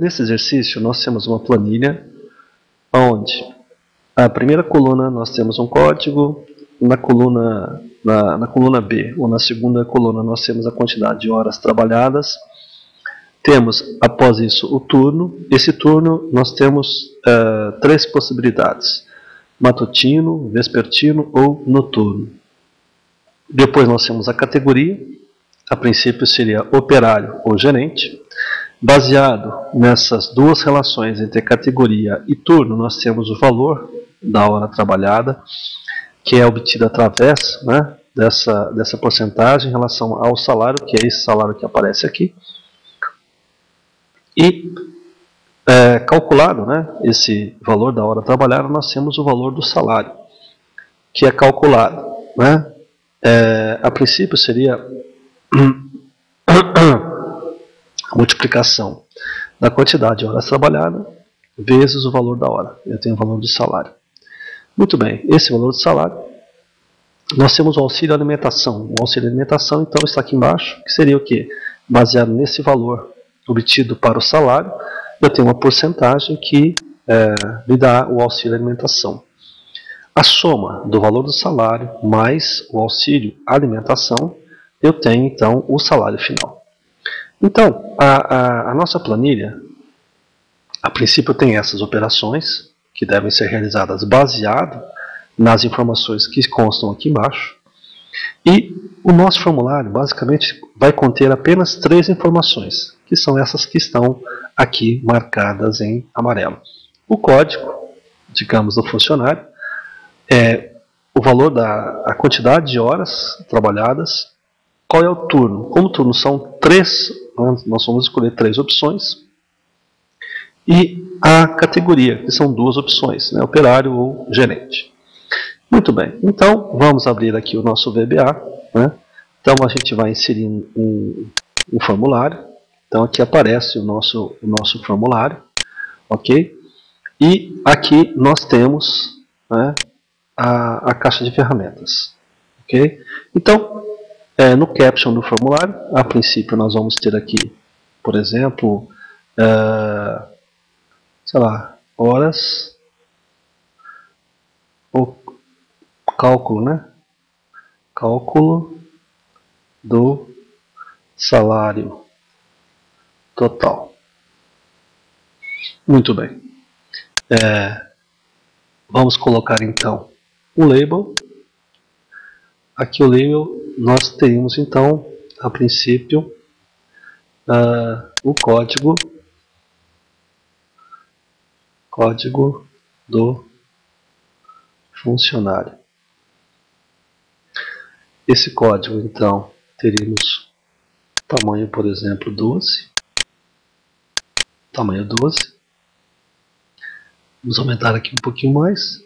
Nesse exercício nós temos uma planilha onde a primeira coluna nós temos um código, na coluna B ou na segunda coluna nós temos a quantidade de horas trabalhadas, temos após isso o turno. Esse turno nós temos três possibilidades: matutino, vespertino ou noturno. Depois nós temos a categoria, a princípio seria operário ou gerente. Baseado nessas duas relações entre categoria e turno, nós temos o valor da hora trabalhada, que é obtido através, né, dessa porcentagem em relação ao salário, que é esse salário que aparece aqui. E calculado, né, esse valor da hora trabalhada, nós temos o valor do salário, que é calculado, né, a princípio seria a multiplicação da quantidade de horas trabalhadas vezes o valor da hora. Eu tenho o valor do salário. Muito bem, esse valor do salário, nós temos o auxílio alimentação. O auxílio alimentação, então, está aqui embaixo, que seria o quê? Baseado nesse valor obtido para o salário, eu tenho uma porcentagem que me dá o auxílio alimentação. A soma do valor do salário mais o auxílio alimentação, eu tenho, então, o salário final. Então, a nossa planilha, a princípio, tem essas operações que devem ser realizadas baseado nas informações que constam aqui embaixo. E o nosso formulário, basicamente, vai conter apenas três informações, que são essas que estão aqui marcadas em amarelo. O código, digamos, do funcionário, é o valor a quantidade de horas trabalhadas. Qual é o turno? Como o turno são três, nós vamos escolher três opções. E a categoria, que são duas opções, né, operário ou gerente. Muito bem, então vamos abrir aqui o nosso VBA. Né? Então a gente vai inserir um formulário. Então aqui aparece o nosso formulário. Ok? E aqui nós temos, né, a caixa de ferramentas. Ok? Então, no caption do formulário, a princípio nós vamos ter aqui, por exemplo, sei lá, horas, ou cálculo, né? Cálculo do salário total. Muito bem. Vamos colocar então o label. Aqui o label nós teríamos então, a princípio, o código do funcionário. Esse código então teríamos tamanho, por exemplo, 12. Tamanho 12. Vamos aumentar aqui um pouquinho mais.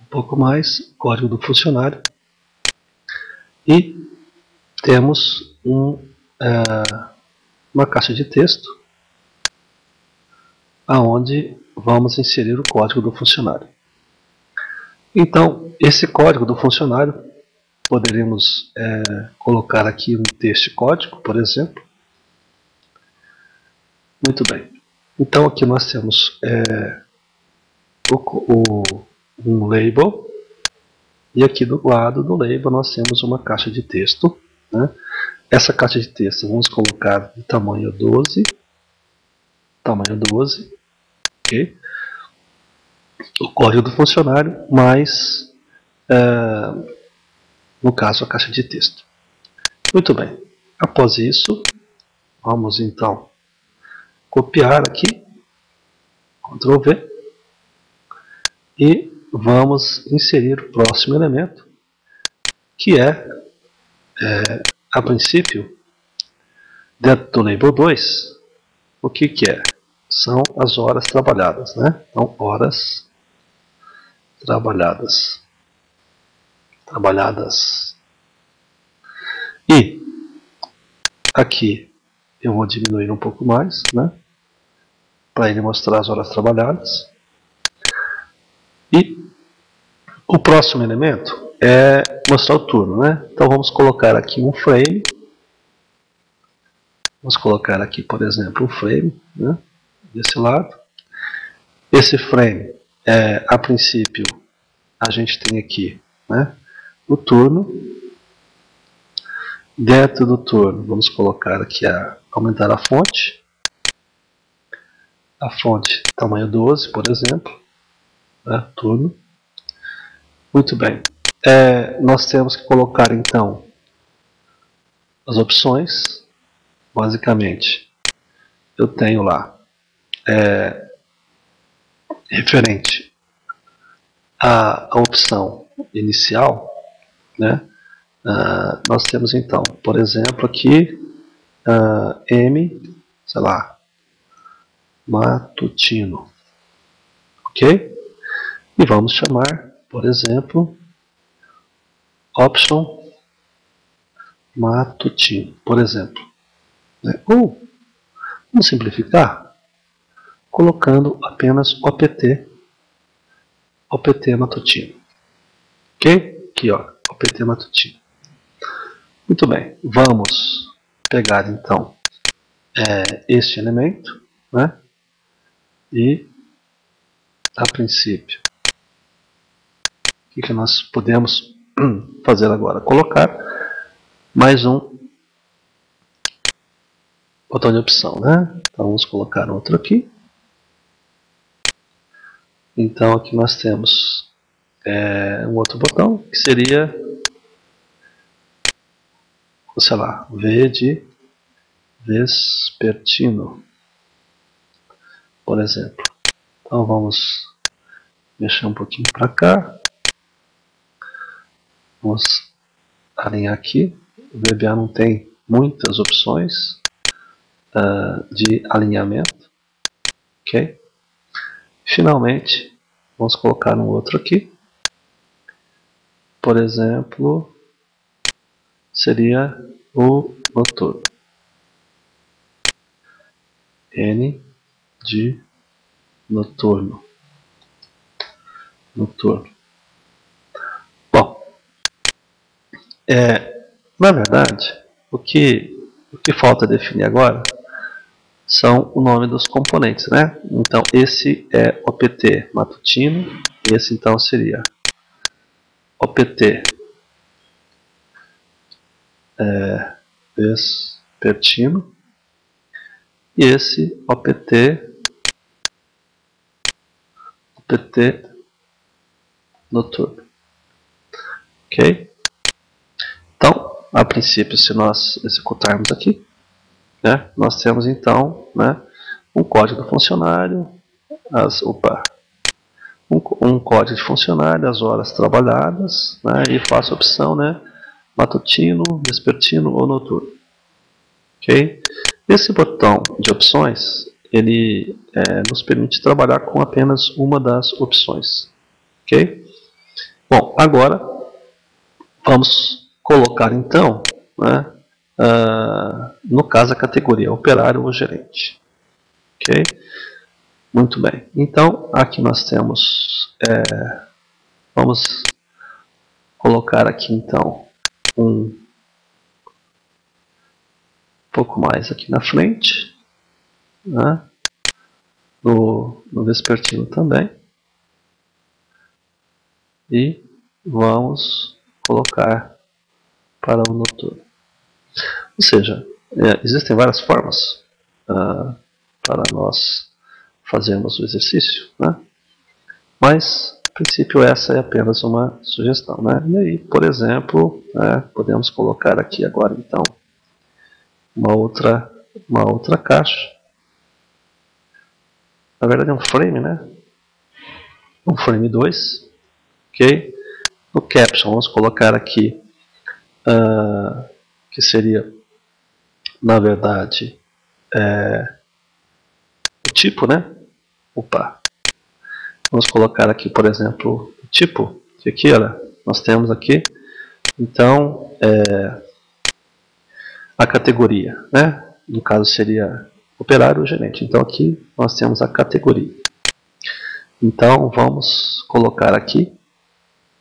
Um pouco mais. Código do funcionário. E temos uma caixa de texto aonde vamos inserir o código do funcionário. Então, esse código do funcionário poderíamos colocar aqui um texto código, por exemplo. Muito bem. Então aqui nós temos um label, e aqui do lado do label nós temos uma caixa de texto. Né? Essa caixa de texto vamos colocar de tamanho 12. Tamanho 12. Okay? O código do funcionário mais, no caso, a caixa de texto. Muito bem. Após isso, vamos então copiar aqui, Ctrl V, e vamos inserir o próximo elemento, que a princípio, dentro do label 2, o que é? São as horas trabalhadas, né? Então, horas trabalhadas. E aqui eu vou diminuir um pouco mais, né? Para ele mostrar as horas trabalhadas. E o próximo elemento é mostrar o turno, né? Então vamos colocar aqui um frame. Vamos colocar aqui, por exemplo, um frame, né, desse lado. Esse frame, a princípio, a gente tem aqui, né, o turno. Dentro do turno, vamos colocar aqui, aumentar a fonte. A fonte tamanho 12, por exemplo, né, turno. Muito bem. Nós temos que colocar, então, as opções. Basicamente, eu tenho lá, referente à opção inicial, né, nós temos, então, por exemplo, aqui, M, sei lá, matutino. Ok? E vamos chamar, por exemplo, option matutino, por exemplo. Ou, vamos simplificar, colocando apenas OPT matutino. Ok? Aqui, ó, OPT matutino. Muito bem, vamos pegar então este elemento, né? E, a princípio, o que nós podemos fazer agora? Colocar mais um botão de opção, né? Então vamos colocar outro aqui. Então aqui nós temos um outro botão que seria, sei lá, V de vespertino, por exemplo. Então vamos mexer um pouquinho para cá. Vamos alinhar aqui. O VBA não tem muitas opções de alinhamento. Ok? Finalmente, vamos colocar um outro aqui. Por exemplo, seria o noturno. N de noturno. Bom, na verdade, o que falta definir agora são o nome dos componentes, né? Então esse é OPT matutino, esse então seria OPT vespertino e esse OPT noturno. Ok? Então, a princípio, se nós executarmos aqui, né, nós temos então, né, um código do funcionário, um código de funcionário, as horas trabalhadas, né, e faço a opção, né, matutino, vespertino ou noturno. Ok? Esse botão de opções, ele nos permite trabalhar com apenas uma das opções. Ok? Bom, agora vamos colocar então, né, no caso a categoria operário ou gerente. Ok? Muito bem. Então aqui nós temos, vamos colocar aqui então um pouco mais aqui na frente, né, no vespertino também. E vamos colocar para o noturno. Ou seja, existem várias formas para nós fazermos o exercício, né? Mas, a princípio, essa é apenas uma sugestão, né? E aí, por exemplo, podemos colocar aqui agora, então, uma outra caixa. Na verdade é um frame, né? Um frame 2, ok? No caption, vamos colocar aqui, que seria, na verdade, o tipo, né? Opa! Vamos colocar aqui, por exemplo, o tipo, que aqui, olha, nós temos aqui, então, a categoria, né? No caso seria operário ou gerente. Então aqui nós temos a categoria. Então vamos colocar aqui,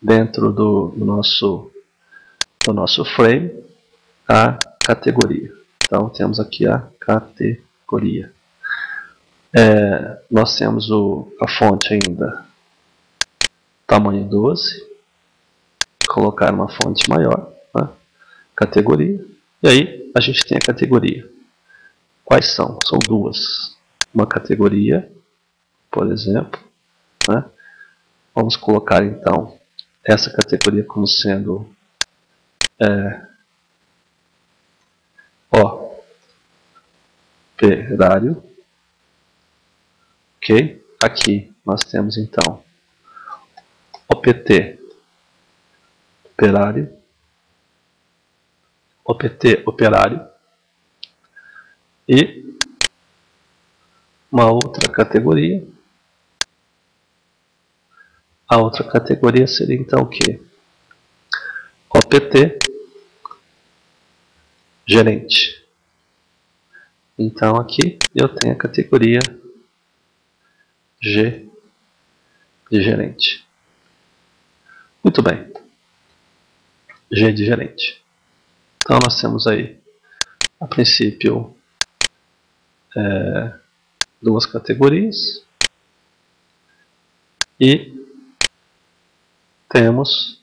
dentro do nosso frame, a categoria. Então temos aqui a categoria. Nós temos a fonte ainda, tamanho 12, colocar uma fonte maior, né? Categoria, e aí a gente tem a categoria. Quais são? São duas. Uma categoria, por exemplo, né? Vamos colocar então essa categoria como sendo operário. Ok? Aqui nós temos então OPT operário, OPT operário e uma outra categoria. A outra categoria seria então o que? OPT gerente. Então aqui eu tenho a categoria G de gerente. Muito bem. G de gerente. Então nós temos aí, a princípio, duas categorias e temos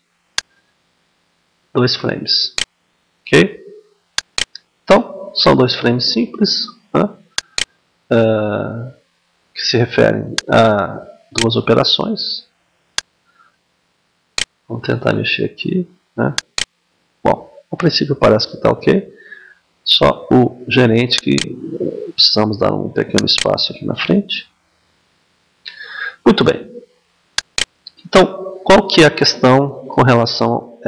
dois frames. Ok? Então, são dois frames simples, né? Que se referem a duas operações. Vamos tentar mexer aqui, né? Bom, a princípio parece que está ok. Só o gerente que precisamos dar um pequeno espaço aqui na frente. Muito bem. Então, qual que é a questão com relação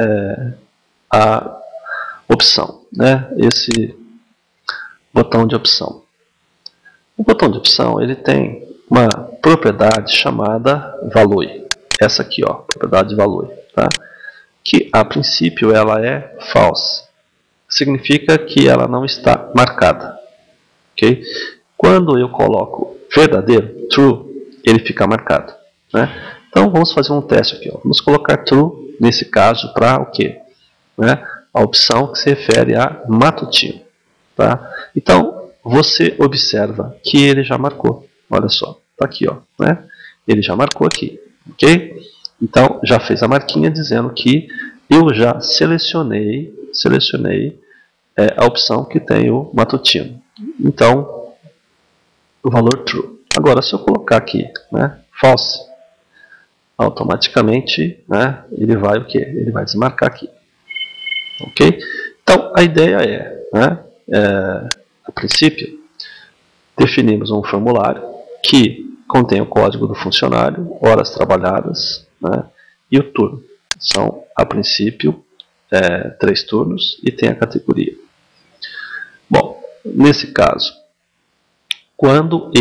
à opção, né? Esse botão de opção. O botão de opção ele tem uma propriedade chamada value. Essa aqui, ó, propriedade de value, tá? Que a princípio ela é false. Significa que ela não está marcada. Ok? Quando eu coloco verdadeiro, true, ele fica marcado, né? Então vamos fazer um teste aqui, ó. Vamos colocar true nesse caso para o quê? Né? A opção que se refere a matutino, tá? Então você observa que ele já marcou. Olha só, tá aqui, ó, né? Ele já marcou aqui, ok? Então já fez a marquinha dizendo que eu já selecionei a opção que tem o matutino. Então o valor true. Agora se eu colocar aqui, né, false, automaticamente, né, ele vai o quê? Ele vai desmarcar aqui, ok? Então a ideia é, né, a princípio, definimos um formulário que contém o código do funcionário, horas trabalhadas, né, e o turno. São, a princípio, 3 turnos e tem a categoria. Bom, nesse caso, quando o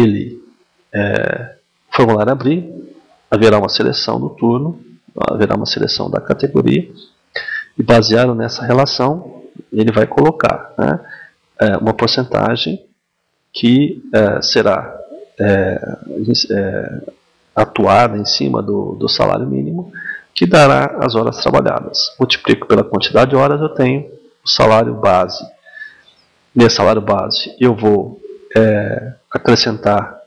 formulário abrir, haverá uma seleção do turno, haverá uma seleção da categoria, e baseado nessa relação, ele vai colocar, né, uma porcentagem que será atuada em cima do salário mínimo, que dará as horas trabalhadas. Multiplico pela quantidade de horas, eu tenho o salário base. Nesse salário base, eu vou acrescentar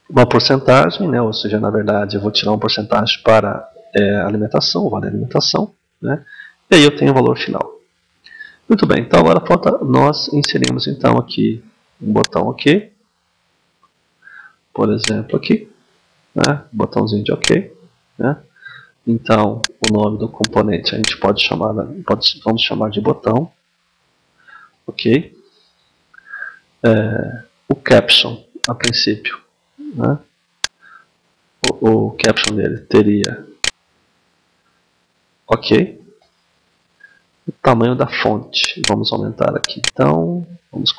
uma porcentagem, né? Ou seja, na verdade, eu vou tirar uma porcentagem para alimentação, o vale alimentação, né? E aí eu tenho o valor final. Muito bem, então agora falta nós inserirmos então aqui um botão OK, por exemplo aqui, né? Botãozinho de OK, né? Então o nome do componente a gente pode chamar, vamos chamar de botão, OK? O caption, a princípio, né? O caption dele teria OK. O tamanho da fonte, vamos aumentar aqui, então vamos